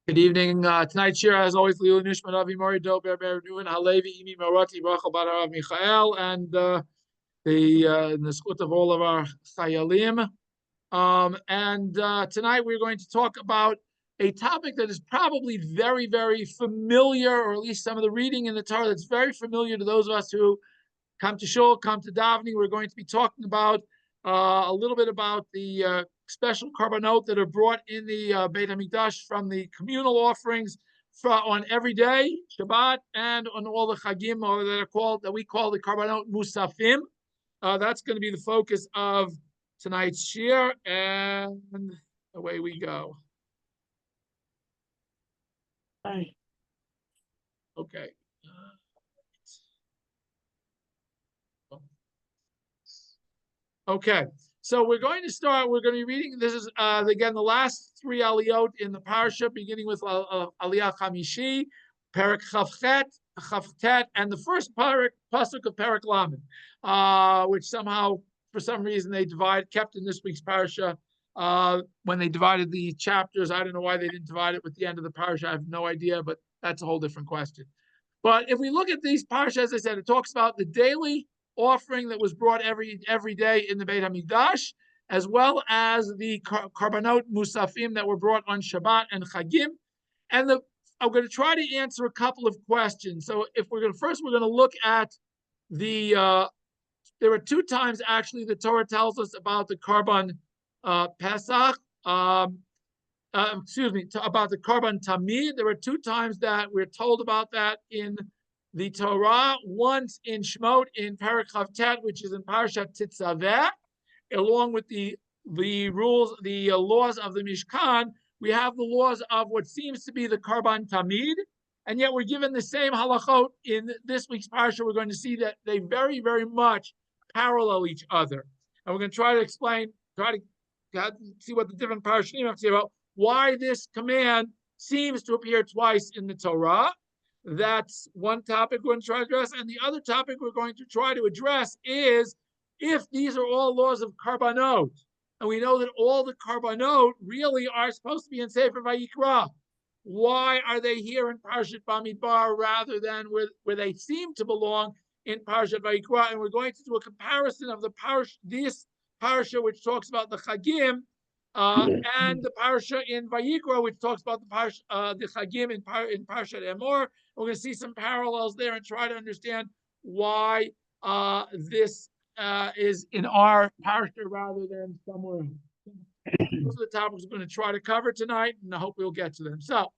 Good evening. Tonight's shiur, as always, Lilu Nishman Avi Mori Do Ber Duin Halevi Imi Marati Rachel Bar Harav Michael, and the schut of all of our chayalim. And tonight we're going to talk about a topic that is probably very, very familiar, or at least some of the reading in the Torah that's very familiar to those of us who come to shul, come to davening. We're going to be talking about a little bit about the special korbanot that are brought in the Beit HaMikdash from the communal offerings on every day, Shabbat, and on all the chagim that we call the korbanot Mussafim. That's going to be the focus of tonight's shiur, and away we go. Hi. Okay. Okay, so we're going to start. We're going to be reading. This is again the last three aliyot in the parsha, beginning with Aliyah Chamishi, Perek Chavtet, and the first pasuk of Perek Lamed, which somehow, for some reason, they kept in this week's parsha when they divided the chapters. I don't know why they didn't divide it with the end of the parsha. I have no idea, but that's a whole different question. But if we look at these parsha, as I said, it talks about the daily offering that was brought every day in the Beit HaMikdash, as well as the korbanot Mussafim that were brought on Shabbat and Chagim. And I'm going to try to answer a couple of questions. So if we're going to look at there are two times actually the Torah tells us about the Korban Pesach. About the Korban Tamid. There are two times that we're told about that in the Torah, once in Shemot in Perek Chavtet, which is in Parshat Titzaveh, along with the rules, the laws of the Mishkan. We have the laws of what seems to be the Korban Tamid, and yet we're given the same halachot in this week's parsha. We're going to see that they very, very much parallel each other, and we're going to try to see what the different parshanim have to say about why this command seems to appear twice in the Torah. That's one topic we're going to try to address. And the other topic we're going to try to address is if these are all laws of korbanot, and we know that all the korbanot really are supposed to be in Sefer Vayikra, why are they here in Parshat Bamidbar rather than where they seem to belong in Parshat Vayikra? And we're going to do a comparison of this parsha, which talks about the Chagim, and the parsha in Vayikra, which talks about the Chagim in Parshat Emor. We're going to see some parallels there and try to understand why this is in our parsha rather than somewhere else. Those are the topics we're going to try to cover tonight, and I hope we'll get to them. So,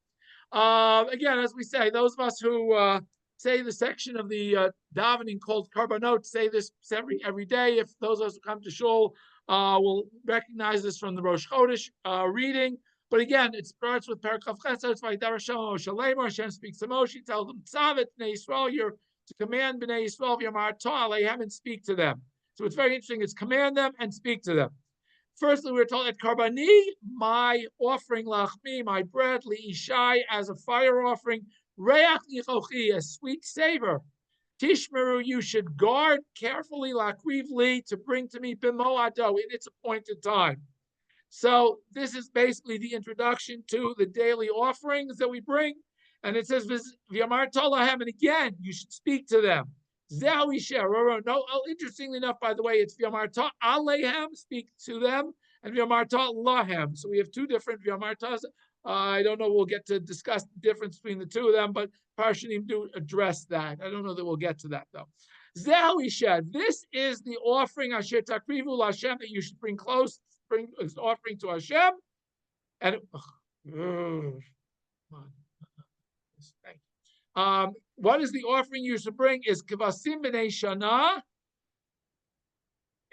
again, as we say, those of us who say the section of the davening called Korbanot say this every day. If those of us who come to shul will recognize this from the Rosh Chodesh reading. But again, it starts with Perek Chavtet. It's like Hashem speaks to Moshe, tells them, Tzavet Bnei Yisrael, you're to command Bnei Yisrael, V'yamarto Aleihem, and speak to them. So it's very interesting. It's command them and speak to them. Firstly, we're told that Karbani, my offering, Lachmi, my bread, Li'ishai, as a fire offering, Reach Nichochi, a sweet savor. Tishmeru, you should guard carefully, Lakriv Li, to bring to me B'moado, in its appointed time. So this is basically the introduction to the daily offerings that we bring. And it says, V'yamar Tolahem, and again, you should speak to them. Zehu Yisher. No, interestingly enough, by the way, it's V'yamar Alehem, speak to them, and V'yamar Lahem. So we have two different V'yamar. I don't know, we'll get to discuss the difference between the two of them, but Parshanim do address that. I don't know that we'll get to that, though. Zehu Yisher. This is the offering, Asher Takrivu L'Hashem, that you should bring close. Bring an offering to Hashem, and what is the offering you should bring? Is Kavasim B'nei Shana,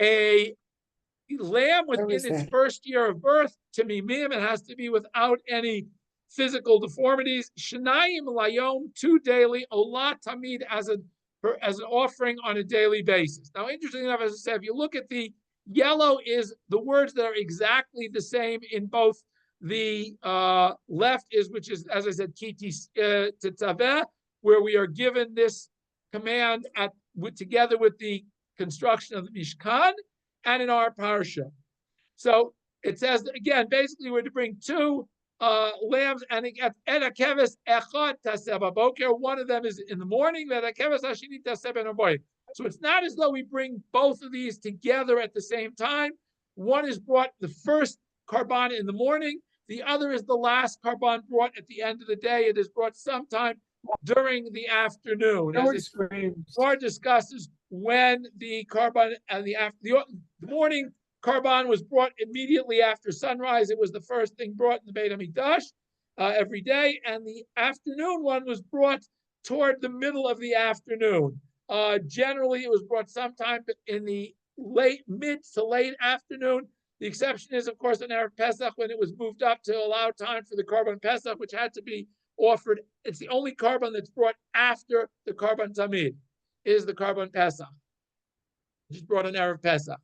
a lamb within its first year of birth. Timimim, it has to be without any physical deformities. Shnayim Layom, 2 daily. Olah Tamid, as an offering on a daily basis. Now, interestingly enough, as I said, if you look at the yellow is the words that are exactly the same in both the left which is, as I said, Kiti Tetzaveh, where we are given this command together with the construction of the Mishkan, and in our parsha. So it says, again, basically we're to bring 2 lambs, and keves echad taseh baboker. One of them is in the morning. Keves hashini taseh ben haboyin. So it's not as though we bring both of these together at the same time. One is brought the first korban in the morning. The other is the last korban brought at the end of the day. It is brought sometime during the afternoon. As it's more discusses when the korban and the morning korban was brought immediately after sunrise. It was the first thing brought in the Beit HaMikdash every day, and the afternoon one was brought toward the middle of the afternoon. Generally, it was brought sometime in the mid to late afternoon. The exception is, of course, on Erev Pesach when it was moved up to allow time for the Korban Pesach, which had to be offered. It's the only korban that's brought after the Korban Tamid, is the Korban Pesach, which is brought on Erev Pesach.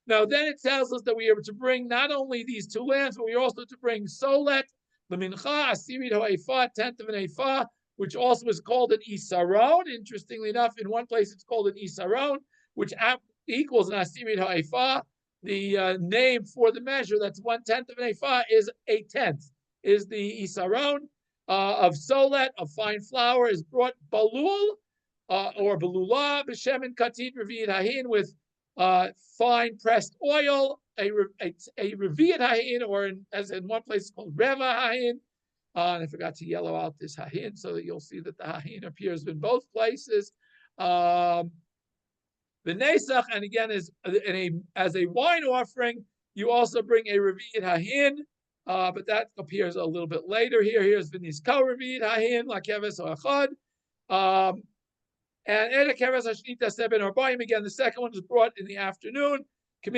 Now, then it tells us that we are to bring not only these two lambs, but we are also to bring solet, the mincha, asirit ha'efa, tenth of an ephah, which also is called an isaron. Interestingly enough, in one place it's called an isaron, which equals an asirit ha'efa. The name for the measure, that's 1/10 of an ephah, is a tenth, is the isaron of solet, of fine flour, is brought balul or balula, b'shemen katit revi'at hahin, with fine pressed oil, a revi'at hahin, or as in one place it's called reva hahin. And I forgot to yellow out this hahin so that you'll see that the hahin appears in both places. The nesach, and again, is as a wine offering, you also bring a revi'at hahin, but that appears a little bit later here. Here's v'nizko revi'at hahin, lakeves or achad. And Eda Keres Hashnita Seben Arbaim, again, the second one is brought in the afternoon. So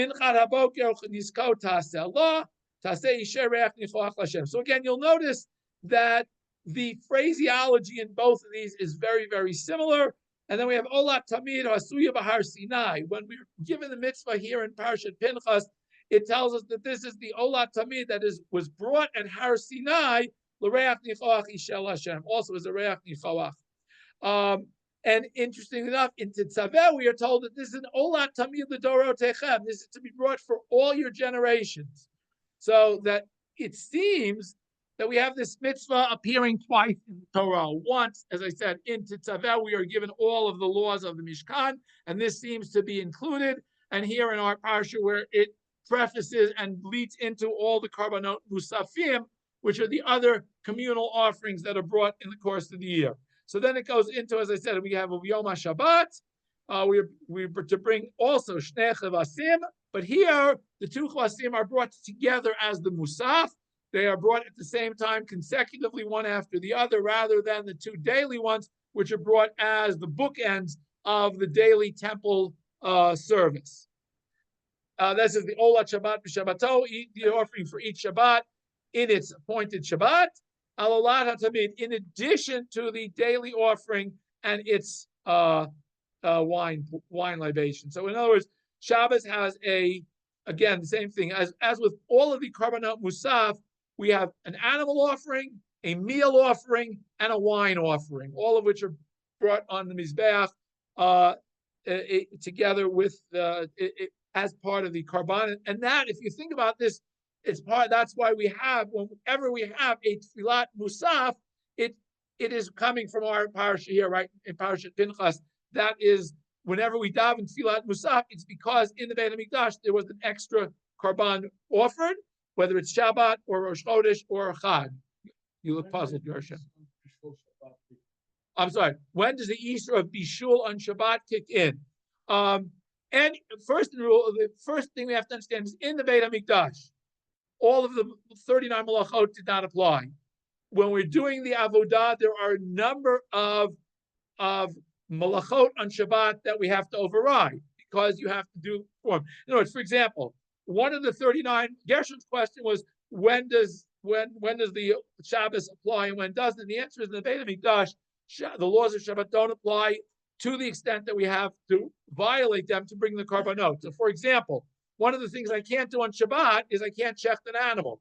again, you'll notice that the phraseology in both of these is very, very similar. And then we have Olat Tamid Hasuya Bahar Sinai. When we're given the mitzvah here in Parshat Pinchas, it tells us that this is the Olat Tamid that was brought at Har Sinai, L'Reach Nichoach Ishel Hashem, also as a Reach Nichoach. And interestingly enough, in Tetzaveh, we are told that this is an Olat Tamid L'Dorotechem. This is to be brought for all your generations. So that it seems that we have this mitzvah appearing twice in the Torah. Once, as I said, in Tetzaveh, we are given all of the laws of the Mishkan, and this seems to be included. And here in our parsha, where it prefaces and leads into all the Korbanot Mussafim, which are the other communal offerings that are brought in the course of the year. So then it goes into, as I said, we have a Yom HaShabbat. We're to bring also Shnei Chavasim, but here the two Chavasim are brought together as the Musaf. They are brought at the same time consecutively, one after the other, rather than the two daily ones, which are brought as the bookends of the daily temple service. This is the Olat Shabbat b'Shabbato, the offering for each Shabbat in its appointed Shabbat. Alolat HaTamid, in addition to the daily offering and its wine libation. So in other words, Shabbos has again, the same thing. As with all of the Korbanot Musaf, we have an animal offering, a meal offering, and a wine offering, all of which are brought on the Mizbeach together with as part of the Korban. And that, if you think about this, that's why we have, whenever we have a Tfilat Musaf, it is coming from our parsha here, right, in Parshat Pinchas. That is, whenever we daven Tfilat Musaf, it's because in the Beit HaMikdash there was an extra Korban offered, whether it's Shabbat or Rosh Chodesh or Chag. You look puzzled, Yersha. I'm sorry. When does the Easter of Bishul on Shabbat kick in? And the first thing we have to understand is in the Beit HaMikdash, all of the 39 malachot did not apply. When we're doing the avodah, there are a number of malachot on Shabbat that we have to override because you have to do form. In other words, for example, one of the 39, Gershon's question was, when does the Shabbos apply and when doesn't? And the answer is in the Beit HaMikdash, the laws of Shabbat don't apply to the extent that we have to violate them to bring the korbanot. So, for example, one of the things I can't do on Shabbat is I can't shecht an animal.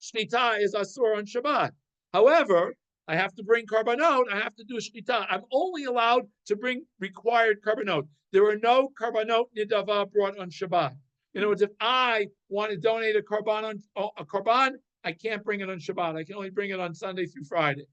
Shnita is asur on Shabbat. However, I have to bring korbanot. I have to do shnita. I'm only allowed to bring required korbanot. There are no korbanot nidava brought on Shabbat. In other words, if I want to donate a korban I can't bring it on Shabbat. I can only bring it on Sunday through Friday.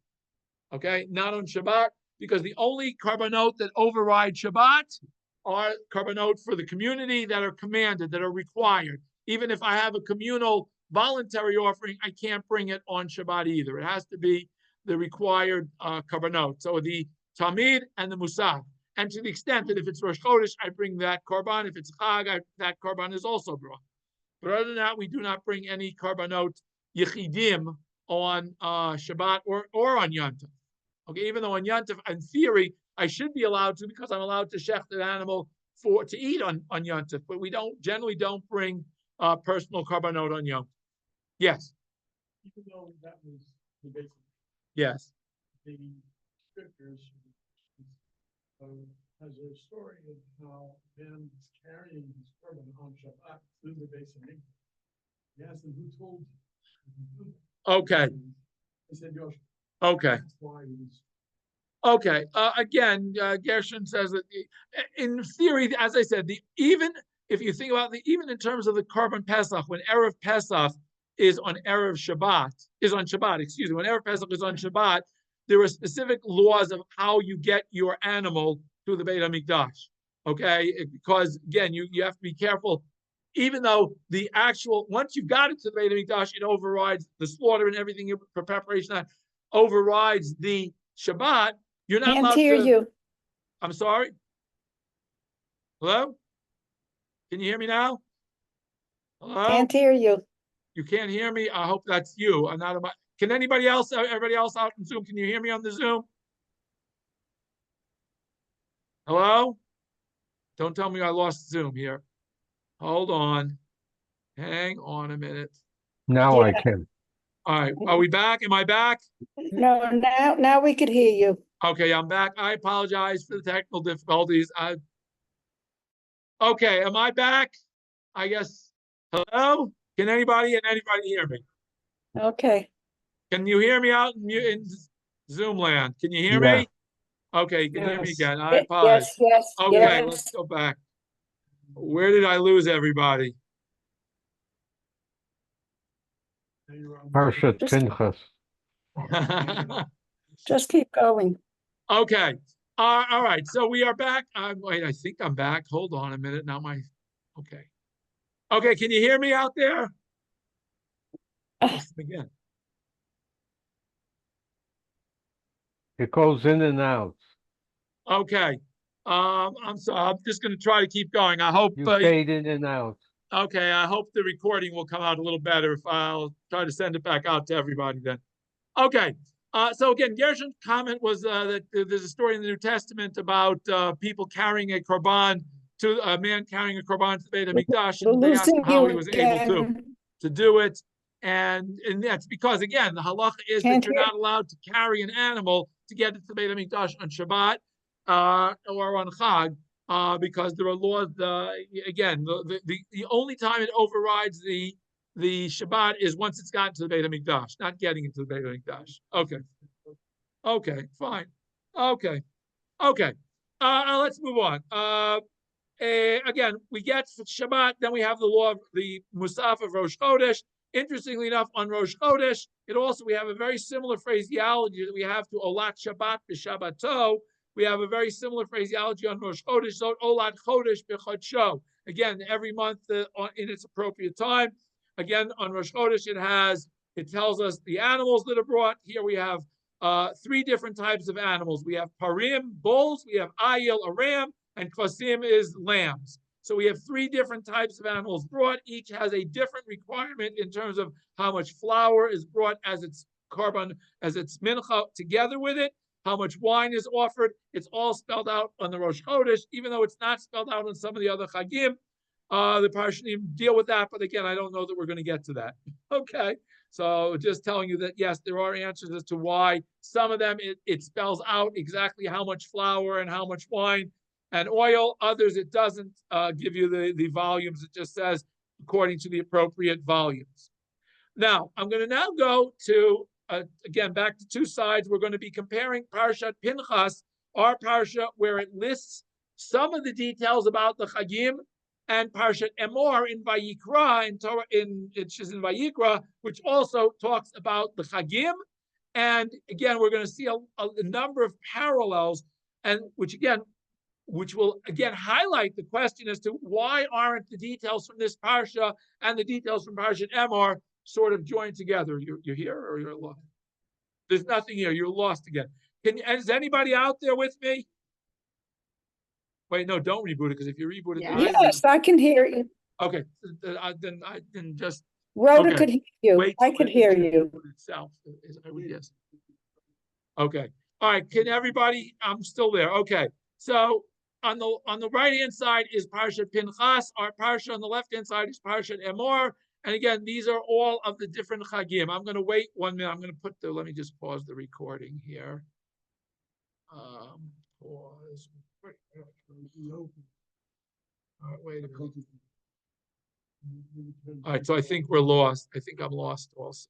Okay, not on Shabbat, because the only korbanot that override Shabbat are korbanot for the community that are commanded, that are required. Even if I have a communal voluntary offering, I can't bring it on Shabbat either. It has to be the required korbanot. So the Tamid and the Musaf. And to the extent that if it's Rosh Chodesh, I bring that korban. If it's Chag, that korban is also brought. But other than that, we do not bring any korbanot yichidim on Shabbat or on Yom Tov. Okay, even though on Yom Tov, in theory, I should be allowed to, because I'm allowed to shecht an animal to eat on Yom Tov, but we generally don't bring personal korbanot on Yom Tov. Yes. Even though that was the basic. Yes. The scriptures has a story of how Ben is carrying his korban on Shabbat through the base of Mikdash. He asked him, who told you? Okay. He said, Yosh. Okay. That's why he was. Okay. Again, Gershon says that in theory, as I said, even if you think about even in terms of the Korban Pesach, when Erev Pesach is on Erev Shabbat, when Erev Pesach is on Shabbat, there are specific laws of how you get your animal to the Beit HaMikdash. Okay, because again, you have to be careful. Even though the actual, once you've got it to the Beit HaMikdash, it overrides the slaughter and everything for preparation. That overrides the Shabbat. You're not allowed to. Can't hear you. I'm sorry. Hello? Can you hear me now? Hello? Can't hear you. You can't hear me? I hope that's you. I'm not. Can everybody else out in Zoom, can you hear me on the Zoom? Hello? Don't tell me I lost Zoom here. Hold on. Hang on a minute. Now I can. All right. Are we back? Am I back? No, now we could hear you. Okay, I'm back. I apologize for the technical difficulties. Okay, am I back? I guess. Hello? Can anybody hear me? Okay. Can you hear me out in Zoom land? Can you hear Yeah. me? Okay, you can hear me Yes. again. I apologize. Yes. Okay, yes. let's go back. Where did I lose everybody? Parshat Pinchas. Just keep going. Okay. All right. So we are back. Wait, I think I'm back. Hold on a minute. Now okay. Okay, can you hear me out there? Again. It goes in and out. Okay. I'm sorry. I'm just going to try to keep going. I hope You fade in and out. okay, I hope the recording will come out a little better. If I'll try to send it back out to everybody then. Okay. So again, Gershon's comment was that there's a story in the New Testament about people carrying a korban to a man carrying a korban to the Beit HaMikdash, and they asked him how he was able to do it. And that's because, again, the halacha is that you're not allowed to carry an animal to get it to the Beit HaMikdash on Shabbat or on Chag, because there are laws. Again, the only time it overrides the Shabbat is once it's gotten to the Beit HaMikdash, not getting into the Beit HaMikdash. Okay, fine. Okay. Let's move on. Again, we get Shabbat, then we have the law of the Mussafim of Rosh Chodesh. Interestingly enough, on Rosh Chodesh, we have a very similar phraseology that we have to Olat Shabbat b'Shabbato. We have a very similar phraseology on Rosh Chodesh, so Olat Chodesh b'Chodsho. Again, every month in its appropriate time. Again, on Rosh Chodesh, it tells us the animals that are brought. Here we have three different types of animals. We have parim, bulls, we have ayil, a ram, and kvasim is lambs. So we have three different types of animals brought. Each has a different requirement in terms of how much flour is brought as its korban, as its mincha together with it, how much wine is offered. It's all spelled out on the Rosh Chodesh, even though it's not spelled out on some of the other chagim. The parshanim deal with that, but again, I don't know that we're going to get to that. Okay, so just telling you that yes, there are answers as to why some of them it spells out exactly how much flour and how much wine and oil. Others it doesn't give you the volumes. It just says according to the appropriate volumes. Now I'm going to now go to again back to two sides. We're going to be comparing Parshat Pinchas, our parsha, where it lists some of the details about the chagim, and Parshat Emor in Vayikra, in Torah, which is in Vayikra, which also talks about the Chagim. And again, we're going to see a number of parallels, and which will again highlight the question as to why aren't the details from this parsha and the details from Parshat Emor sort of joined together. You're here or you're lost? There's nothing here. You're lost again. Is anybody out there with me? Wait, no, don't reboot it, because if you reboot it, then I lose. Yes, I can hear you. Okay, then I can just Rhoda Okay. could hear you. wait. I till could it hear reboot you. Itself, I would guess. Okay. All right. Can everybody? I'm still there. Okay. So on the right hand side is Parshat Pinchas. Our parsha on the left hand side is Parshat Emor. And again, these are all of the different chagim. I'm going to wait 1 minute. I'm going to put the. Let me just pause the recording here. Pause. All right, wait a minute. All right, so I think we're lost. I think I'm lost also.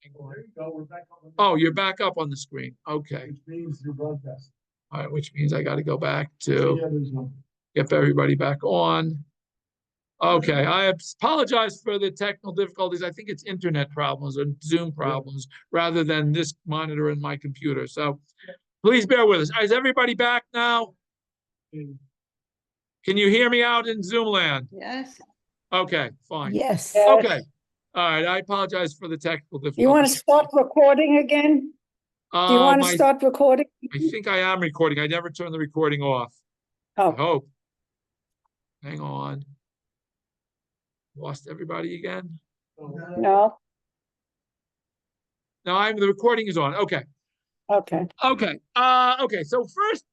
Hang on. There you go, we're back on. Oh, you're back up on the screen. Okay. Which means you're broadcast. All right, which means I got to go back Yeah, to there's no. get everybody back on. Okay, I apologize for the technical difficulties. I think it's internet problems or Zoom problems rather than this monitor in my computer. So please bear with us. Is everybody back now? Can you hear me out in Zoom land? Yes. Okay, fine. Yes. Okay. All right, I apologize for the technical difficulties. You want to start recording again? Do you want to start recording? I think I am recording. I never turned the recording off. I Oh, hope. Hang on. Lost everybody again? no? No, the recording is on. Okay. Okay. Okay. Okay. So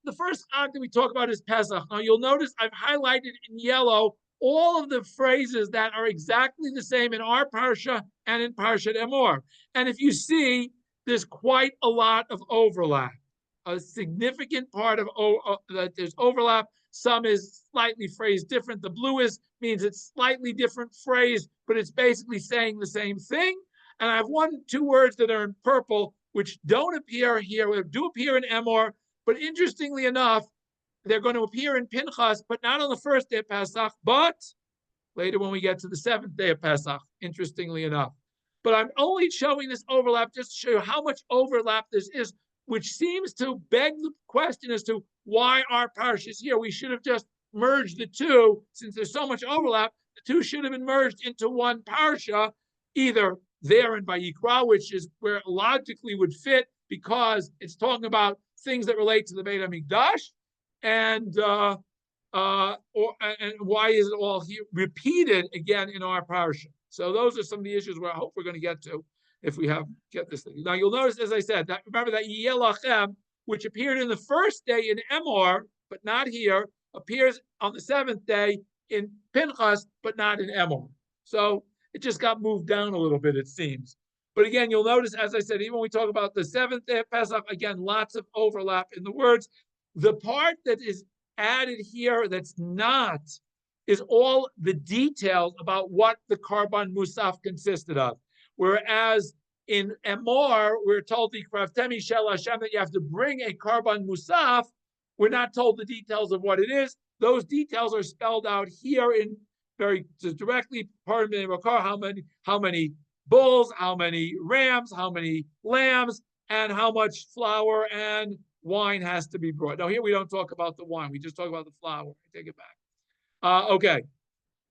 the first act that we talk about is Pesach. Now you'll notice I've highlighted in yellow all of the phrases that are exactly the same in our parsha and in Parshat Emor. And if you see, there's quite a lot of overlap. A significant part of that there's overlap. Some is slightly phrased different. The blue means it's slightly different phrase, but it's basically saying the same thing. And I have 2 words that are in purple, which don't appear here, do appear in Emor, but interestingly enough, they're going to appear in Pinchas, but not on the first day of Pesach, but later when we get to the 7th day of Pesach, interestingly enough. But I'm only showing this overlap just to show you how much overlap this is, which seems to beg the question as to why our parsha is here. We should have just merged the two. Since there's so much overlap, the two should have been merged into one parsha, either there in Vayikra, which is where it logically would fit because it's talking about things that relate to the Beit HaMikdash, and why is it all here repeated again in our parsha? So those are some of the issues where I hope we're going to get to if we get this thing. Now you'll notice, as I said, that remember that Yeh Lachem, which appeared in the first day in Emor, but not here, appears on the 7th day in Pinchas, but not in Emor. So it just got moved down a little bit, it seems. But again, you'll notice, as I said, even when we talk about the 7th day of Pesach, again, lots of overlap in the words. The part that is added here that's not is all the details about what the Korban Musaf consisted of. Whereas in Emor, we're told the Kraftemi Shel Hashem that you have to bring a Korban Musaf. We're not told the details of what it is. Those details are spelled out here in very directly, how many bulls, how many rams, how many lambs, and how much flour and wine has to be brought. Now here we don't talk about the wine. We just talk about the flour. I take it back. Okay.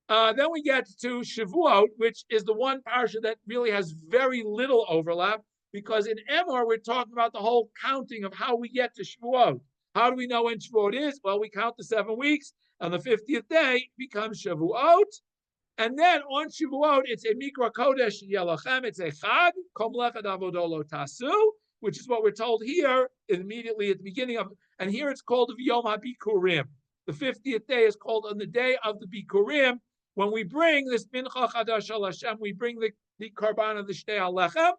Then we get to Shavuot, which is the one parsha that really has very little overlap, because in Emor, we're talking about the whole counting of how we get to Shavuot. How do we know when Shavuot is? Well, we count the 7 weeks, and the 50th day becomes Shavuot. And then on Shavuot, it's a Mikra Kodesh Yelachem, it's a Chag, Kom Lechad Avodolo Tasu, which is what we're told here immediately at the beginning of, and here it's called Yom HaBikurim. The 50th day is called on the day of the Bikurim. When we bring this Mincha Chadash Al Hashem, we bring the Korban of the Shtei HaLechem.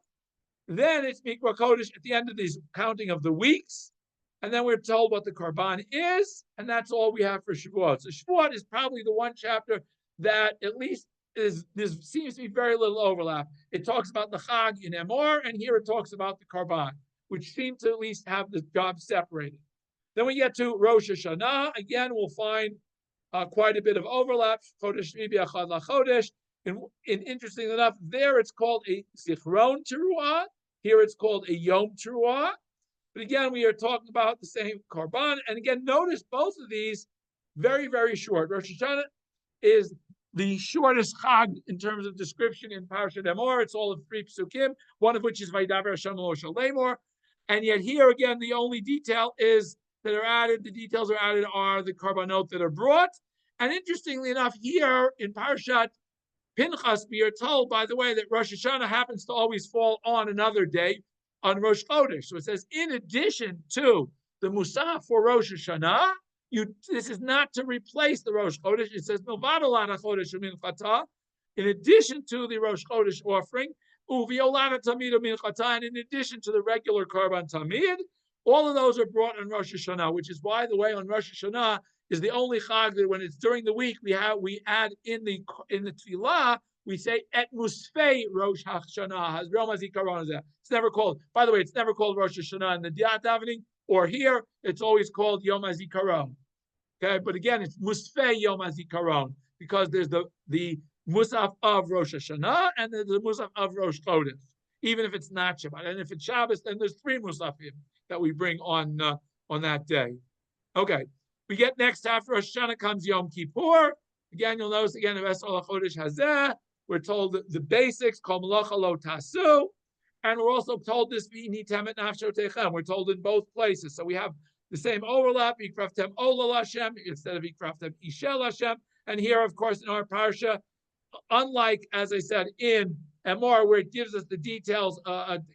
Then it's Mikra Kodesh at the end of this counting of the weeks. And then we're told what the Korban is, and that's all we have for Shavuot. So Shavuot is probably the one chapter that at least there seems to be very little overlap. It talks about the Chag in Emor, and here it talks about the Korban, which seem to at least have the job separated. Then we get to Rosh Hashanah. Again, we'll find quite a bit of overlap. Chodesh Shvi B'Achad LaChodesh. And interestingly enough, there it's called a Zichron Teruah. Here it's called a Yom Teruah. But again, we are talking about the same Korban. And again, notice both of these very, very short. Rosh Hashanah is the shortest Chag in terms of description in Parshat Emor. It's all of 3 psukim, one of which is Vaydaber Hashem Moshe Lemor. And yet here again, the only detail is that are added, the details are added are the Korbanot that are brought. And interestingly enough, here in Parshat Pinchas, we are told, by the way, that Rosh Hashanah happens to always fall on another day, on Rosh Chodesh. So it says, in addition to the Musaf for Rosh Hashanah, this is not to replace the Rosh Chodesh. It says, in addition to the Rosh Chodesh offering, and in addition to the regular Korban Tamid, all of those are brought on Rosh Hashanah, which is, by the way, on Rosh Hashanah is the only chag that when it's during the week we add in the tefillah we say et musfei Rosh Hashanah. It's never called. By the way, it's never called Rosh Hashanah in the Diat davening, or here it's always called Yom HaZikaron. Okay, but again it's musfei Yom HaZikaron because there's the Musaf of Rosh Hashanah and there's the Musaf of Rosh Chodesh, even if it's not Shabbat. And if it's Shabbos, then there's 3 Mussafim that we bring on that day. Okay, we get next after Rosh Hashanah comes Yom Kippur. Again, you'll notice again the rest of Chodesh Hazeh. We're told the basics, Kol Malacha Lo Tasu, and we're also told this V'ini Temet Nafsho Techem. We're told in both places, so we have the same overlap. Yikraftem Olal Hashem instead of Yikraftem Ishel Hashem, and here, of course, in our parsha, unlike as I said in Emor, where it gives us the details,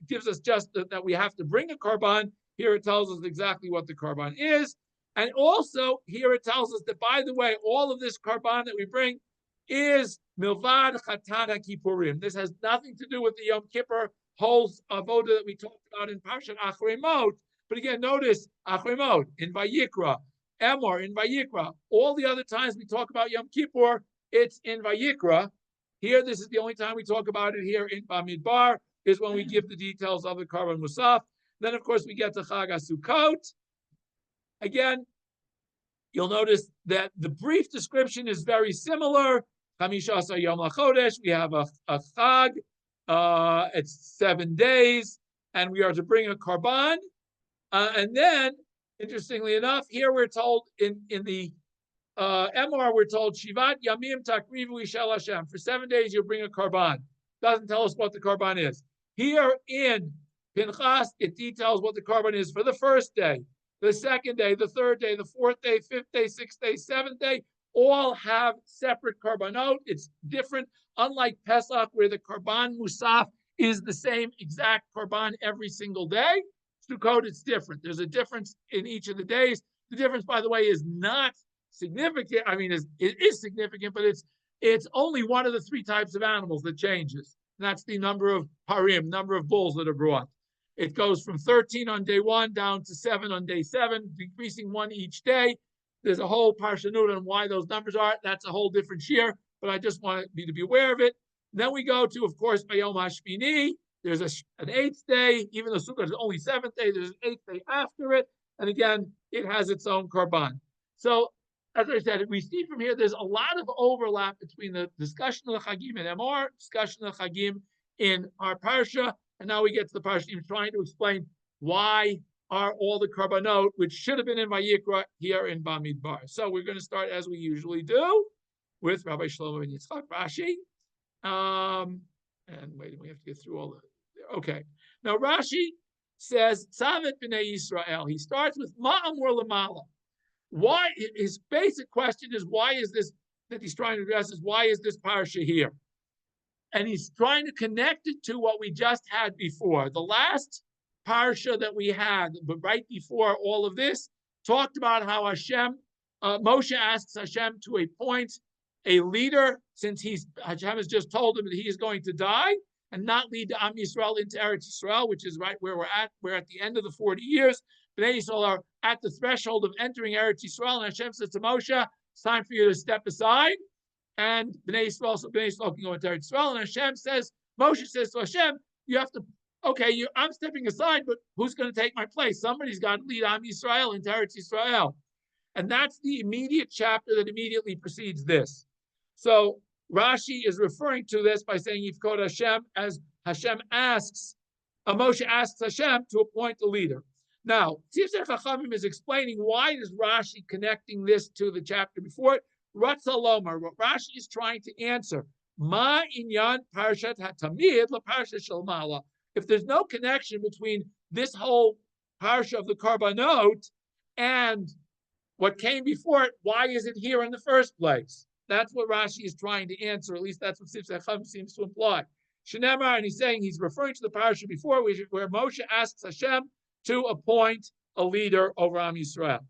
gives us just that we have to bring a korban. Here it tells us exactly what the korban is. And also, here it tells us that, by the way, all of this korban that we bring is milvad chatana kippurim. This has nothing to do with the Yom Kippur whole avoda that we talked about in Parshat Achrei Mot. But again, notice Achrei Mot in Vayikra, Emor in Vayikra. All the other times we talk about Yom Kippur, it's in Vayikra. Here, this is the only time we talk about it here in Bamidbar, is when we give the details of the Korban Musaf. Then, of course, we get to Chag HaSukkot. Again, you'll notice that the brief description is very similar. Chamisha Asar Yom LaChodesh, we have a Chag, it's 7 days, and we are to bring a Korban. And then, interestingly enough, here we're told in the Emor, we're told Shivat Yamim Takrivu Ishel Hashem. For 7 days, you'll bring a Korban. Doesn't tell us what the Korban is. Here in Pinchas, it details what the Korban is for the first day, the second day, the third day, the fourth day, 5th day, 6th day, 7th day. All have separate Korbanot. It's different, unlike Pesach, where the Korban Musaf is the same exact Korban every single day. Sukkot, it's different. There's a difference in each of the days. The difference, by the way, is not significant. I mean, it is significant, but it's only one of the 3 types of animals that changes. And that's the number of harim, number of bulls that are brought. It goes from 13 on day 1 down to 7 on day 7, decreasing 1 each day. There's a whole parshanut on why those numbers are. That's a whole different shiur, but I just want you to be aware of it. And then we go to, of course, Bayom HaShmini. There's an 8th day, even though Sukkot is only 7th day, there's an 8th day after it. And again, it has its own korban. So, as I said, we see from here, there's a lot of overlap between the discussion of the Chagim in Emor, discussion of the Chagim in our Parsha, and now we get to the Parsha trying to explain why are all the Korbanot, which should have been in Vayikra, here in Bamidbar. So we're going to start, as we usually do, with Rabbi Shlomo ben Yitzchak, Rashi. And wait, we have to get through all the... Okay. Now, Rashi says, Tzavet b'nei Yisrael. He starts with Ma'amur Lamala. Why? His basic question is, why is this, that he's trying to address is, why is this parsha here? And he's trying to connect it to what we just had before. The last parsha that we had, but right before all of this, talked about how Moshe asks Hashem to appoint a leader, since Hashem has just told him that he is going to die and not lead the Am Yisrael into Eretz Yisrael, which is right where we're at. We're at the end of the 40 years. Bnei Yisrael are at the threshold of entering Eretz Yisrael, and Hashem says to Moshe, it's time for you to step aside. And Bnei Yisrael can go into Eretz Yisrael, and Hashem says, Moshe says to Hashem, you have to, okay, I'm stepping aside, but who's going to take my place? Somebody's got to lead Am Yisrael into Eretz Yisrael. And that's the immediate chapter that immediately precedes this. So Rashi is referring to this by saying Yifkod Hashem, as Hashem asks, Moshe asks Hashem to appoint a leader. Now, Tzivsei Chachamim is explaining why is Rashi connecting this to the chapter before it. Ratzalomar, what Rashi is trying to answer, Ma inyan parshat hatamid la parshat shel mala. If there's no connection between this whole parsha of the Korbanot and what came before it, why is it here in the first place? That's what Rashi is trying to answer. At least that's what Tzivsei Chachamim seems to imply. Shenemar, and he's saying, he's referring to the parsha before, where Moshe asks Hashem to appoint a leader over Am Yisrael.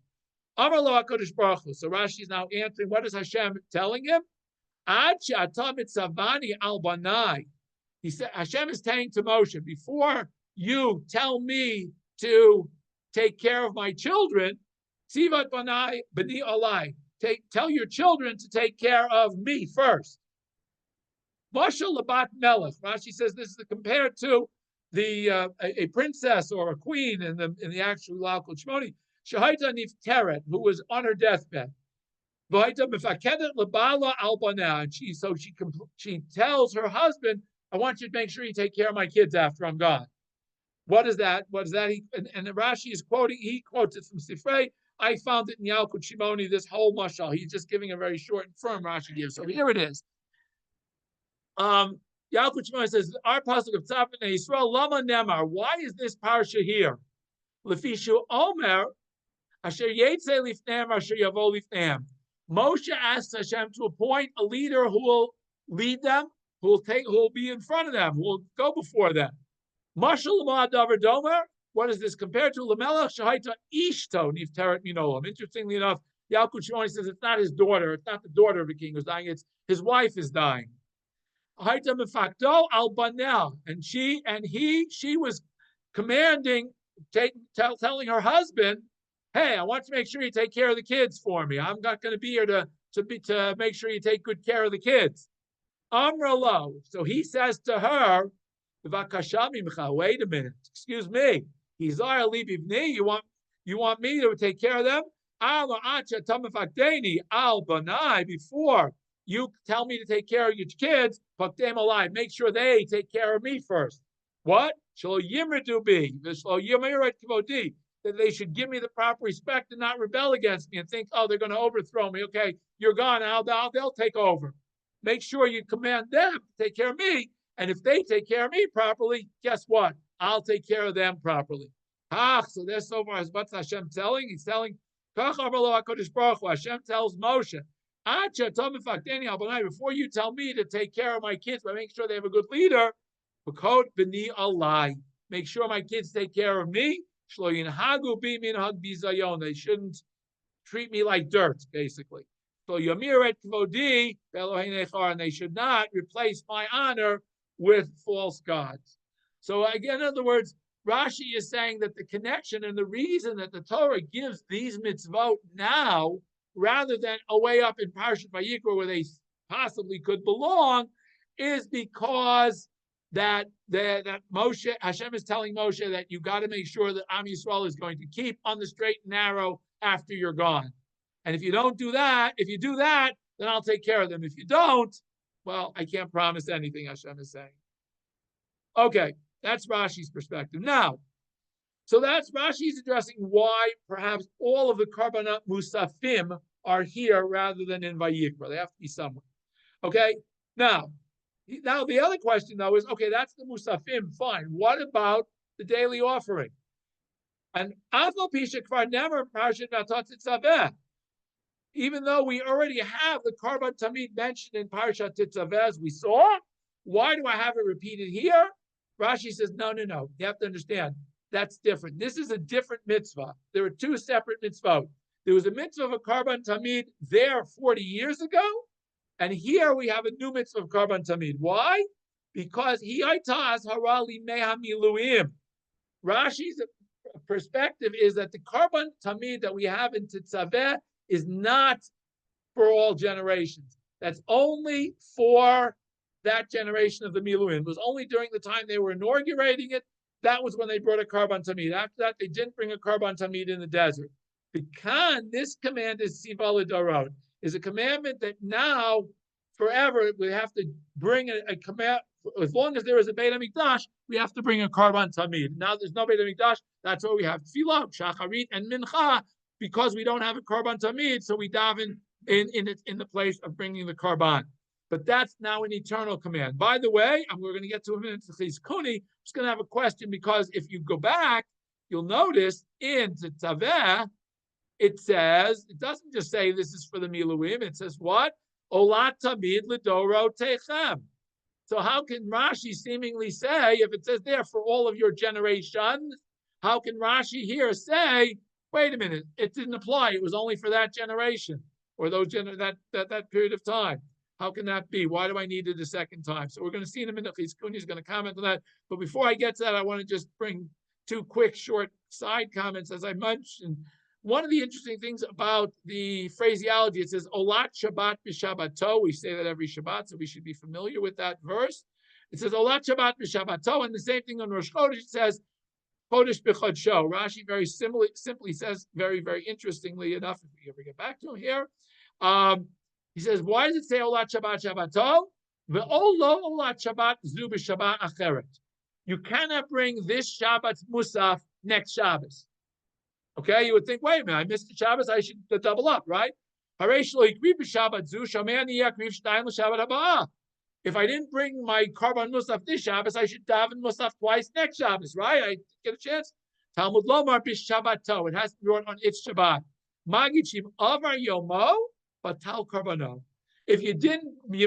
Amar lo HaKadosh Baruch Hu. So Rashi is now answering, what is Hashem telling him? Ad she'ata mitzavani al banai. He said, Hashem is saying to Moshe, before you tell me to take care of my children, tzivat banai b'ni alai. Tell your children to take care of me first. Mashal labat melech. Rashi says this is compared to a princess or a queen in the actual Lalkut Shmoni. Shahaita nifteret, who was on her deathbed. V'haita mefakedet lebala al banah, and she tells her husband, I want you to make sure you take care of my kids after I'm gone. What is that? What is that? And Rashi is quoting. He quotes it from Sifrei. I found it in Yalkut Shimoni, this whole mashal. He's just giving a very short and firm Rashi gives. So here it is. Yalkut Shimoni says, our pasuk of Tzapin Yisrael, Lama Nemar. Why is this parsha here? Lefishu Omer, Asher Yetze Lifneim, Asher Yavo Lifneim. Moshe asks Hashem to appoint a leader who will lead them, who will be in front of them, who will go before them. Mashal Lamah Davar Domer. What is this compared to? Lamelach Shahaita Ishto Nifteret Minolam. Interestingly enough, Yalkut Shimoni says it's not his daughter, it's not the daughter of a king who's dying, it's his wife is dying. Haita Mefakto Al Banel, and she was commanding, telling her husband, hey, I want to make sure you take care of the kids for me. I'm not going to be here to make sure you take good care of the kids. Amralo. So he says to her, wait a minute, excuse me. You want me to take care of them? Before you tell me to take care of your kids, make sure they take care of me first. What? That they should give me the proper respect and not rebel against me and think, oh, they're going to overthrow me. Okay, you're gone now, they'll take over. Make sure you command them to take care of me. And if they take care of me properly, guess what? I'll take care of them properly. So there's so far as what's Hashem telling? He's telling, Hashem tells Moshe, before you tell me to take care of my kids, but make sure they have a good leader, make sure my kids take care of me. They shouldn't treat me like dirt, basically. So Yamiret Kvodi, and they should not replace my honor with false gods. So again, in other words, Rashi is saying that the connection and the reason that the Torah gives these mitzvot now, rather than away up in Parshat Vayikra where they possibly could belong, is because that Moshe, Hashem is telling Moshe that you got to make sure that Am Yisrael is going to keep on the straight and narrow after you're gone. And if you don't do that, if you do that, then I'll take care of them. If you don't, well, I can't promise anything, Hashem is saying. Okay, that's Rashi's perspective. Now, so that's Rashi's addressing why perhaps all of the Korbanot Mussafim are here rather than in Vayikra. They have to be somewhere. Okay, now the other question though is, okay, that's the Mussafim, fine. What about the daily offering? And even though we already have the Korban Tamid mentioned in Parshat Tetzaveh, as we saw, why do I have it repeated here? Rashi says, no. You have to understand, that's different. This is a different mitzvah. There are two separate mitzvot. There was a mitzvah of a Korban Tamid there 40 years ago, and here we have a new mitzvah of Korban Tamid. Why? Because hi'aytaz harali meha miluim. Rashi's perspective is that the Korban Tamid that we have in Tetzaveh is not for all generations. That's only for that generation of the Miluim. It was only during the time they were inaugurating it. That was when they brought a Korban Tamid. After that, they didn't bring a Korban Tamid in the desert. Because this command is Siva L'Dorot, is a commandment that now forever we have to bring a command. As long as there is a Beit HaMikdash, we have to bring a Korban Tamid. Now there's no Beit HaMikdash, that's why we have Tefillah, Shacharit, and Mincha, because we don't have a Korban Tamid, so we daven in the place of bringing the Korban. But that's now an eternal command. By the way, we're going to get to a minute to Chizkuni. I'm just going to have a question, because if you go back, you'll notice in Tetzaveh, it says, it doesn't just say this is for the Miluim, it says what? Olat Tamid L'Doro Techem. So how can Rashi seemingly say, if it says there for all of your generations, how can Rashi here say, wait a minute, it didn't apply, it was only for that generation, or those that period of time? How can that be? Why do I need it a second time? So we're going to see in a minute. Chizkuni is going to comment on that. But before I get to that, I want to just bring two quick, short side comments. As I mentioned, one of the interesting things about the phraseology, it says Olat Shabbat b'Shabbato. We say that every Shabbat, so we should be familiar with that verse. It says Olat Shabbat b'Shabbato, and the same thing on Rosh Chodesh. It says Chodesh b'Chodsho. Rashi very simply says, very, very interestingly enough, if we ever get back to him here, he says, why does it say Olat Shabbat Shabbato? Ve'olo Olat Shabbat zu b'Shabbat acheret. You cannot bring this Shabbat's Musaf next Shabbos. Okay, you would think, wait a minute, I missed the Shabbos, I should double up, right? If I didn't bring my Korban Musaf this Shabbos, I should daven Musaf twice next Shabbos, right? I get a chance. Talmud Lomar b'Shabbato. It has to be brought on its Shabbat. Magichim avar yomo, batal karbano. If you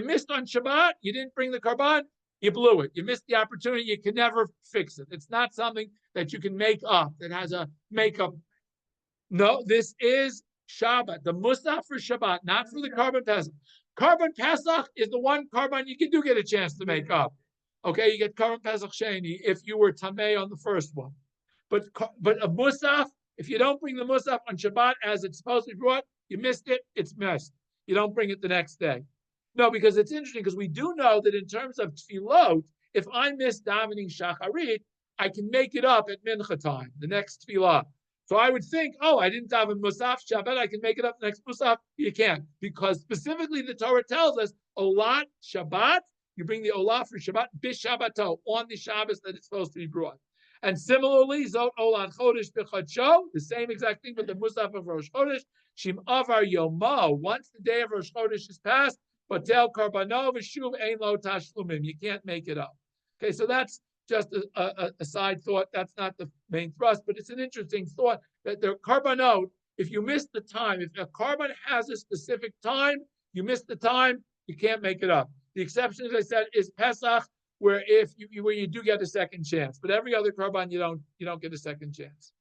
missed on Shabbat, you didn't bring the Korban, you blew it. You missed the opportunity. You can never fix it. It's not something that you can make up, that has a makeup. No, this is Shabbat. The Musaf for Shabbat, not for the Korban Pesach. Korban Pesach is the one Korban you can get a chance to make up. Okay, you get Korban Pesach Sheni if you were Tameh on the first one. But a Musaf, if you don't bring the Musaf on Shabbat as it's supposed to be brought, you missed it, it's missed. You don't bring it the next day. No, because it's interesting, because we do know that in terms of tefillot, if I miss davening shacharit, I can make it up at mincha time, the next tefillah. So I would think, oh, I didn't daven musaf Shabbat, I can make it up next musaf. You can't, because specifically the Torah tells us, olat Shabbat, you bring the olah for Shabbat, b'Shabbato, on the Shabbos that it's supposed to be brought. And similarly, Zot Olat Chodesh b'Chodsho, the same exact thing with the Musaf of Rosh Chodesh, Shim Avar Yomo, once the day of Rosh Chodesh is passed, Batel Karbano v'Shuv Ein Lo Tashlumim, you can't make it up. Okay, so that's just a side thought. That's not the main thrust, but it's an interesting thought that the Karbanot, if you miss the time, if a Karban has a specific time, you miss the time, you can't make it up. The exception, as I said, is Pesach, where where you do get a second chance, but every other Korban you don't get a second chance.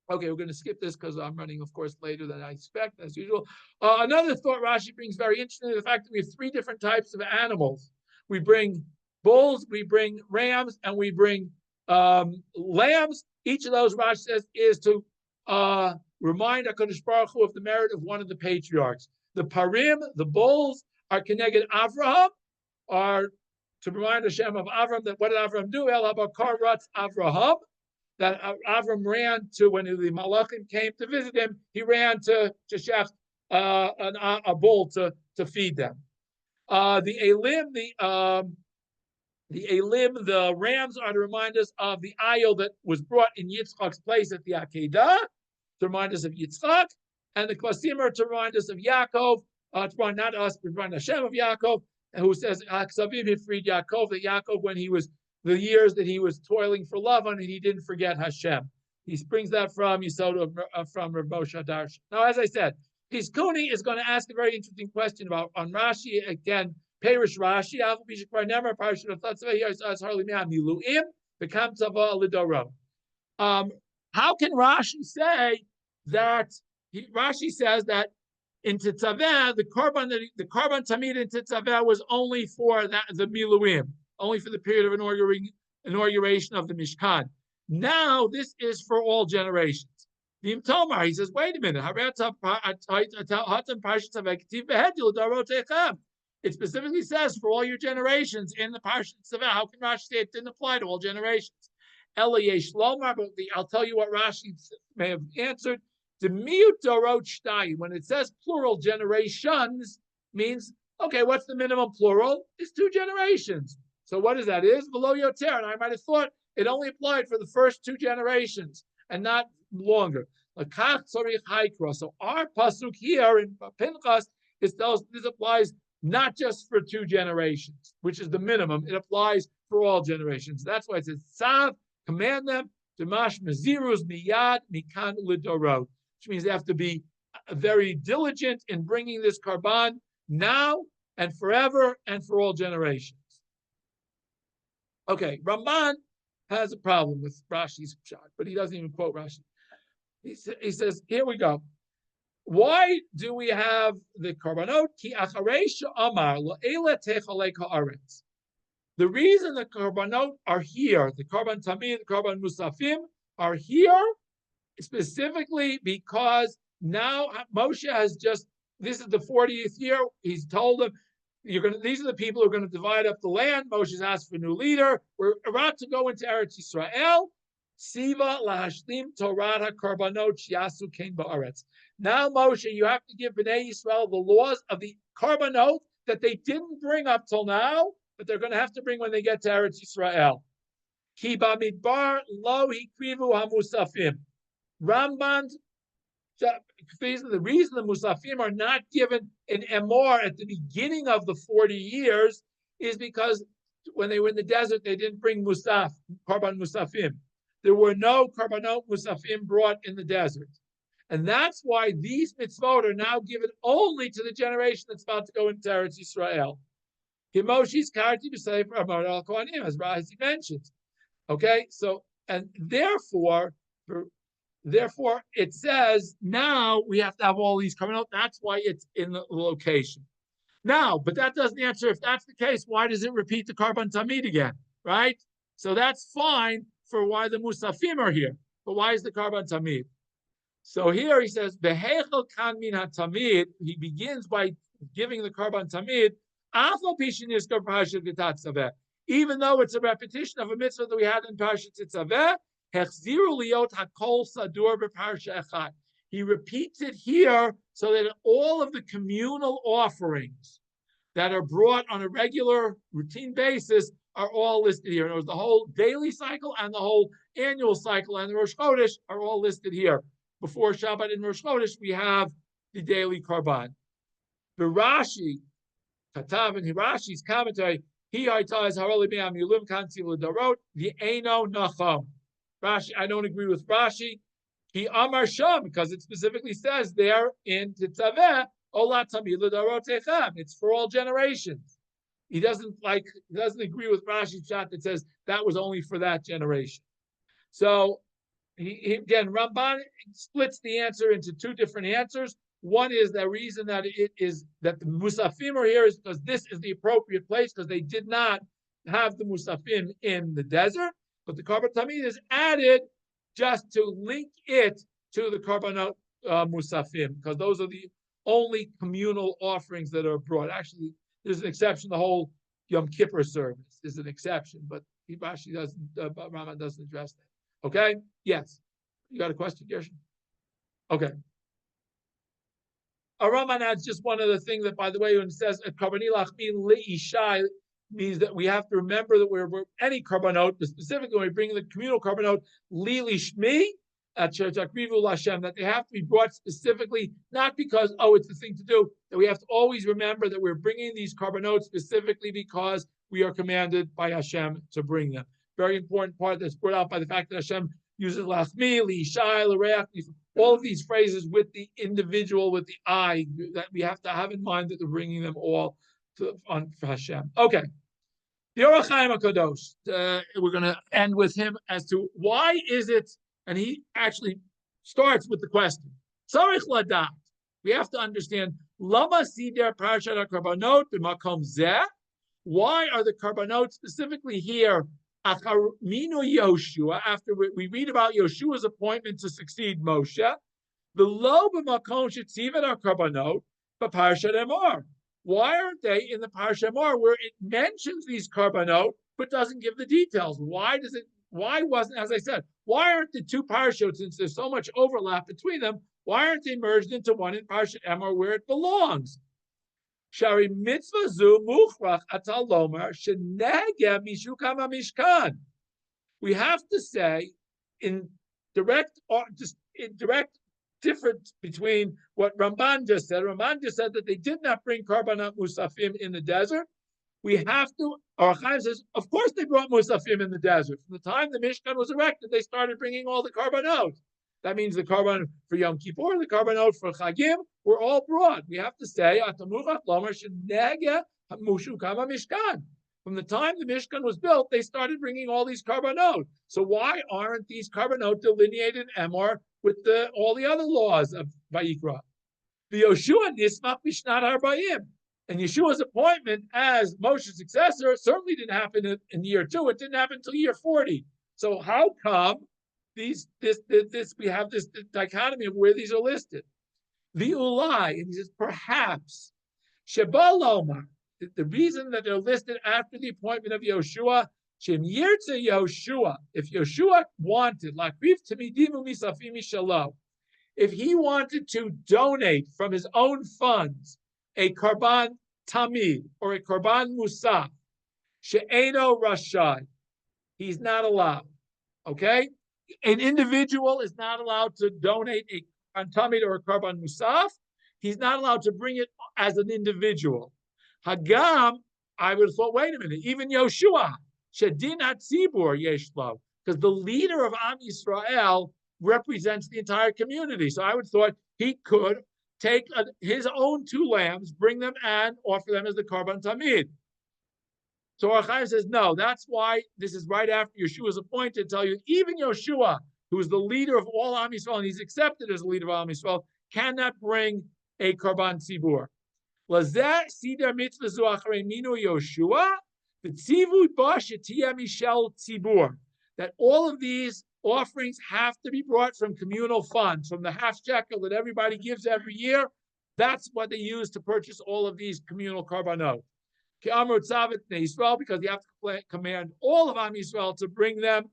Okay, we're going to skip this because I'm running, of course, later than I expect, as usual. Another thought Rashi brings very interestingly, the fact that we have three different types of animals. We bring bulls, we bring rams, and we bring lambs. Each of those, Rashi says, is to remind HaKadosh Baruch Hu of the merit of one of the patriarchs. The parim, the bulls, are Keneged Avraham, are to remind Hashem of Avram, that what did Avram do? El Habakar Ratz Avraham, that Avram ran to, when the Malachim came to visit him, he ran to shech a bull to feed them. The Elim, the rams, are to remind us of the ayil that was brought in Yitzchak's place at the Akedah, to remind us of Yitzchak, and the Klasim are to remind us of Yaakov, to remind not us, but remind Hashem of Yaakov, who says, Aksavim had freed Yaakov, that Yaakov, when he was, the years that he was toiling for Lavan, and he didn't forget Hashem. He brings that from Yisod, from Rav Moshe Darshan. Now, as I said, Chizkuni is going to ask a very interesting question about, on Rashi, again, Perish Rashi, how can Rashi say that, Rashi says that in Tetzaveh, the Korban Tamid in Tetzaveh was only for the Miluim, only for the period of inauguration of the Mishkan. Now, this is for all generations. V'im Tomar, he says, wait a minute. It specifically says for all your generations in the parshat Tzaveh. How can Rashi say it didn't apply to all generations? Ela yesh lomar, but I'll tell you what Rashi may have answered. The miut dorot shtayim, when it says plural generations, means, okay, what's the minimum plural? It's 2 generations. So what is that? It is below yoter, and I might have thought it only applied for the first 2 generations and not longer. So our pasuk here in Pinchas this applies not just for 2 generations, which is the minimum. It applies for all generations. That's why it says, Sav, command them, Demash Mezirus Miyad Mikan Lidorot, which means they have to be very diligent in bringing this Korban now and forever and for all generations. Okay, Ramban has a problem with Rashi's shot, but he doesn't even quote Rashi. He says, here we go. Why do we have the Korbanot? Ki acharei she'amar la'ela techalei haaretz. The reason the Korbanot are here, the Korban Tamid, the Korban Mussafim, are here specifically because now Moshe has just, this is the 40th year, he's told them, these are the people who are going to divide up the land. Moshe's asked for a new leader. We're about to go into Eretz Yisrael. Siva lahashlim Torah korbanot shiasu kein ba'aretz. Now, Moshe, you have to give Bnei Yisrael the laws of the korbanot that they didn't bring up till now, but they're going to have to bring when they get to Eretz Yisrael. Ki bamidbar lo hikrivu hamusafim. Ramban, the reason the Mussafim are not given an emor at the beginning of the 40 years is because when they were in the desert, they didn't bring Korban Mussafim. There were no Korbanot Mussafim brought in the desert. And that's why these mitzvot are now given only to the generation that's about to go into Eretz Yisrael. Himoshi's karti b'sefer amar al kohanim, as Rashi mentions. Okay, so, and therefore it says now we have to have all these coming out. That's why it's in the location. Now, but that doesn't answer, if that's the case, why does it repeat the Korban Tamid again, right? So that's fine for why the Mussafim are here. But why is the Korban Tamid? So here he says, Behechel kan min ha-tamid, he begins by giving the Korban Tamid, even though it's a repetition of a mitzvah that we had in Parshat Tetzaveh, he repeats it here so that all of the communal offerings that are brought on a regular routine basis are all listed here. In other words, the whole daily cycle and the whole annual cycle and the Rosh Chodesh are all listed here. Before Shabbat and Rosh Chodesh, we have the daily Korban. The Rashi, Katav and Hirashi's commentary, he aitais haroli be'am yulim kanti l'darot the eino nacham. Rashi, I don't agree with Rashi. He amar sham, because it specifically says there in Tetzaveh, olat tamid l'darot echem. It's for all generations. He doesn't agree with Rashi's shot that says that was only for that generation. So again, Ramban splits the answer into 2 different answers. One is the reason that it is that the Mussafim are here is because this is the appropriate place because they did not have the Mussafim in the desert, but the Korban Tamid is added just to link it to the Korbanot Mussafim because those are the only communal offerings that are brought. Actually, there's an exception. The whole Yom Kippur service is an exception, but Rashi doesn't. Ramban doesn't address that. Okay. Yes. You got a question, Gershon? Okay. Ramban adds just one other thing that, by the way, when it says Karbani Lachmin Li'ishai, means that we have to remember that we're any Korbanot, but specifically when we bring the communal Korbanot Li Lishmi at Takrivu Lashem, that they have to be brought specifically, not because, it's the thing to do, that we have to always remember that we're bringing these Korbanot specifically because we are commanded by Hashem to bring them. Very important part that's brought out by the fact that Hashem uses Lachmi, Li'ishai, L'reach, all of these phrases with the individual, with the I, that we have to have in mind that they're bringing them all on Hashem. Okay. The Orach Chaim HaKadosh, we're going to end with him as to why is it, and he actually starts with the question. Tzarich ladat. We have to understand, Lama sider parshat HaKarbanot b'makom zeh. Why are the Karbanot specifically here? After we read about Yoshua's appointment to succeed Moshe, the lo b'makom shetzivet HaKarbanot b'parshat Emor. Why aren't they in the Parsha Emor where it mentions these Karbanot but doesn't give the details? Why aren't the 2 parashot, since there's so much overlap between them, Why aren't they merged into one in Parshat Emor where it belongs? Shari mitzvah zu muchrach atal lomar shenege mishukam mishkan. We have to say in direct difference between what Ramban just said. Ramban just said that they did not bring Korban Mussafim in the desert. We have to, our Chaim says, of course they brought Mussafim in the desert. From the time the Mishkan was erected, they started bringing all the Korbanot. That means the Korban for Yom Kippur, the Korbanot for Chagim, were all brought. We have to say, from the time the Mishkan was built, they started bringing all these Korbanot. So why aren't these Korbanot delineated in Emor with all the other laws of Vayikra? The Yoshua Nismach Bishnat Harbayim. And Yeshua's appointment as Moshe's successor certainly didn't happen in year 2. It didn't happen until year 40. So how come we have this dichotomy of where these are listed? The Ulai, and he says perhaps Sheba Lomar. The reason that they're listed after the appointment of Yoshua, Shem Yirtze Yoshua. If Yoshua wanted, like Tamidimu Mussafim Shalom, if he wanted to donate from his own funds a Korban Tamid or a Korban Musaf, She'eno Rashai, he's not allowed. Okay? An individual is not allowed to donate a Korban Tamid or a Korban Musaf. He's not allowed to bring it as an individual. Hagam, I would have thought, wait a minute, even Yoshua, Shedinat Tzibur Yeshlo, because the leader of Am Yisrael represents the entire community. So I would have thought he could take his own 2 lambs, bring them and offer them as the Korban Tamid. So our Chaim says, no, that's why this is right after Yeshua is appointed to tell you, even Yoshua, who is the leader of all Am Yisrael, and he's accepted as the leader of Am Yisrael, cannot bring a Korban Tzibur. Lazeh Sidar Mitzvah Zu Acharei Minu Yoshua, the Tzivui Ba Shetiyah Mishel Tzibur, that all of these offerings have to be brought from communal funds, from the half shekel that everybody gives every year. That's what they use to purchase all of these communal korbanot. Because you have to command all of Am Yisrael to bring them.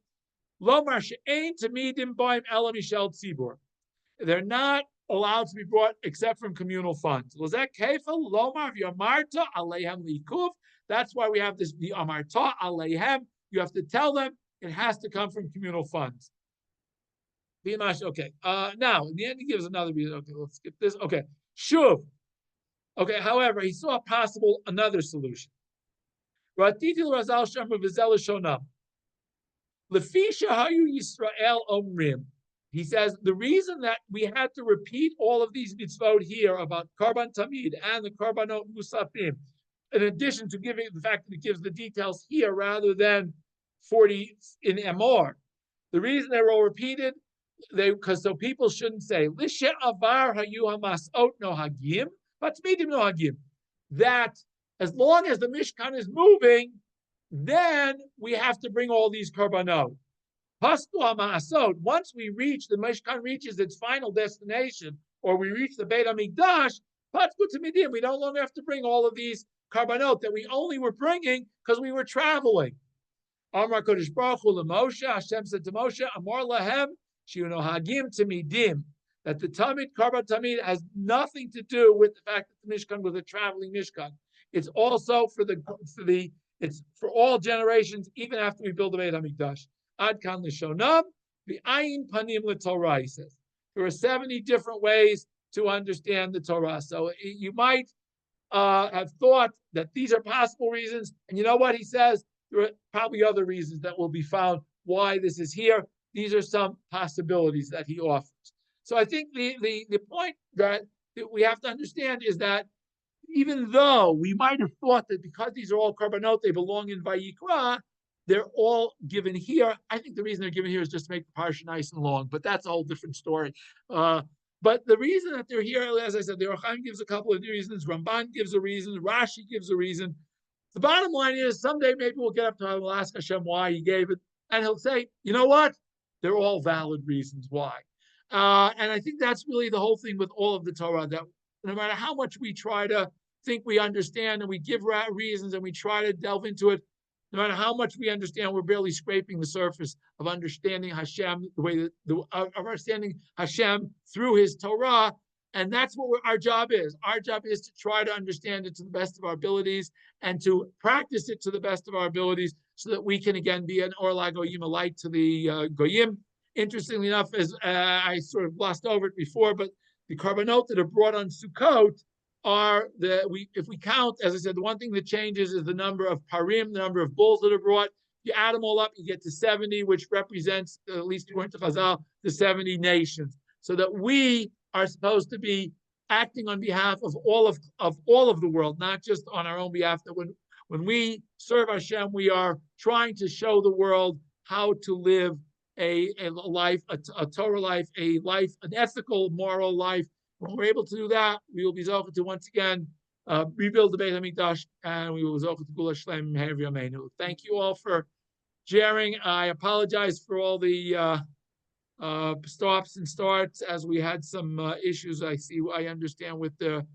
They're not allowed to be brought except from communal funds. That's why we have this, the Amarta Aleihem. You have to tell them it has to come from communal funds. Okay. Now, in the end, he gives another reason. Okay, let's skip this. Okay. Shuv. Okay, however, he saw another solution. He says the reason that we had to repeat all of these mitzvot here about Korban Tamid and the Korbanot Mussafim, in addition to giving the fact that it gives the details here rather than 40 in Emor, the reason they were all repeated, because so people shouldn't say Lisha Avar Hayu Hamasot No Hagim, but Tmidim No Hagim. That as long as the Mishkan is moving, then we have to bring all these korbanot. Once we reach, the Mishkan reaches its final destination, or we reach the Beit HaMikdash, we no longer have to bring all of these korbanot that we only were bringing because we were traveling. Amar Kodesh Baruch Hu LeMoshe, Hashem said to Moshe, Amar Lahem, Shiuno Hagim Tamidim, that the Tamid, Korban Tamid, has nothing to do with the fact that the Mishkan was a traveling Mishkan. It's also it's for all generations, even after we build the Beit HaMikdash. Ad kan l'shonam, v'ayin panim l'Torah, he says. There are 70 different ways to understand the Torah. So you might have thought that these are possible reasons. And you know what he says? There are probably other reasons that will be found why this is here. These are some possibilities that he offers. So I think the point that we have to understand is that even though we might have thought that because these are all korbanot, they belong in Vayikra, they're all given here. I think the reason they're given here is just to make the parsha nice and long, but that's a whole different story. But the reason that they're here, as I said, the Orchaim gives a couple of reasons, Ramban gives a reason, Rashi gives a reason. The bottom line is someday maybe we'll get up to him, we'll ask Hashem why he gave it, and he'll say, you know what? They're all valid reasons why. And I think that's really the whole thing with all of the Torah, that no matter how much we try to think we understand and we give reasons and we try to delve into it, no matter how much we understand, we're barely scraping the surface of understanding Hashem, the way that of understanding Hashem through His Torah. And that's what our job is. Our job is to try to understand it to the best of our abilities and to practice it to the best of our abilities so that we can again be an Or LaGoyim, a light to the Goyim. Interestingly enough, as I sort of glossed over it before, but the korbanot that are brought on Sukkot are if we count, as I said, the one thing that changes is the number of parim, the number of bulls that are brought. You add them all up, you get to 70, which represents, at least according to Chazal, the 70 nations. So that we are supposed to be acting on behalf of all of the world, not just on our own behalf. That when we serve Hashem, we are trying to show the world how to live a life, a Torah life, an ethical, moral life. When we're able to do that, we will be zocheh to once again rebuild the Beit HaMikdash, and we will zocheh to Gula Shlem Meher Yameinu. Thank you all for sharing. I apologize for all the stops and starts as we had some issues. I understand with the